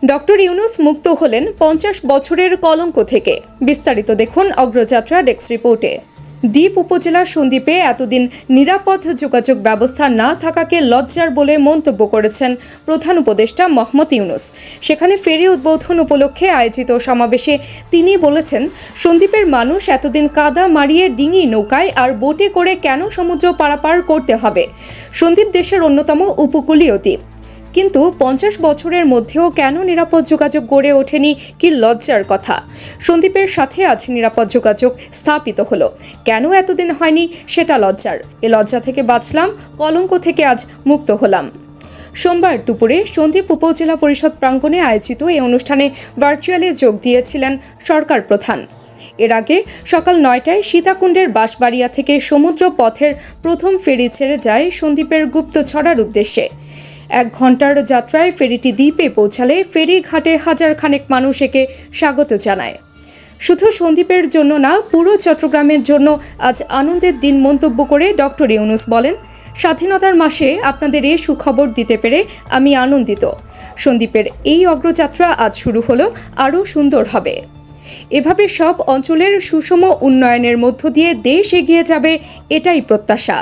Doctor Yunus মুক্ত হলেন ৫০ বছরের কলঙ্ক থেকে। বিস্তারিত দেখুন অগ্রযাত্রা ডেস্ক রিপোর্টে। দ্বীপ উপজেলার সন্দ্বীপে এতদিন নিরাপদ যোগাযোগ ব্যবস্থা না থাকাকে লজ্জার বলে মন্তব্য করেছেন প্রধান উপদেষ্টা মোহাম্মদ ইউনূস। সেখানে ফেরি উদ্বোধন উপলক্ষে আয়োজিত সমাবেশে তিনি বলেছেন, সন্দ্বীপের মানুষ এতদিন কাদা মারিয়ে ডিঙি নৌকায় আর বোটে করে কেন সমুদ্র পারাপার করতে হবে? সন্দ্বীপ দেশের অন্যতম উপকূলীয় দ্বীপ, কিন্তু ৫০ বছরের মধ্যেও কেন নিরাপদ যোগাযোগ গড়ে ওঠেনি? কি লজ্জার কথা। সন্দ্বীপের সাথে আজ নিরাপদ যোগাযোগ স্থাপিত হলো, কেন এতদিন হয়নি সেটা লজ্জার। এ লজ্জা থেকে বাঁচলাম, কলঙ্ক থেকে আজ মুক্ত হলাম। সোমবার দুপুরে সন্দ্বীপ উপজেলা পরিষদ প্রাঙ্গণে আয়োজিত এই অনুষ্ঠানে ভার্চুয়ালি যোগ দিয়েছিলেন সরকার প্রধান। এর আগে সকাল ৯টায় সীতাকুণ্ডের বাঁশবাড়িয়া থেকে সমুদ্র পথের প্রথম ফেরি ছেড়ে যায় সন্দ্বীপের গুপ্তছড়ার উদ্দেশ্যে। ১ ঘন্টার যাত্রায় ফেরিটি দ্বীপে পৌঁছালে ফেরি ঘাটে হাজার খানেক মানুষ একে স্বাগত জানায়। শুধু সন্দ্বীপের জন্য না, পুরো চট্টগ্রামের জন্য আজ আনন্দের দিন মন্তব্য করে ডক্টর ইউনূস বলেন, স্বাধীনতার মাসে আপনাদের এই সুখবর দিতে পেরে আমি আনন্দিত। সন্দ্বীপের এই অগ্রযাত্রা আজ শুরু হলো, আরও সুন্দর হবে। এভাবে সব অঞ্চলের সুষম উন্নয়নের মধ্য দিয়ে দেশ এগিয়ে যাবে, এটাই প্রত্যাশা।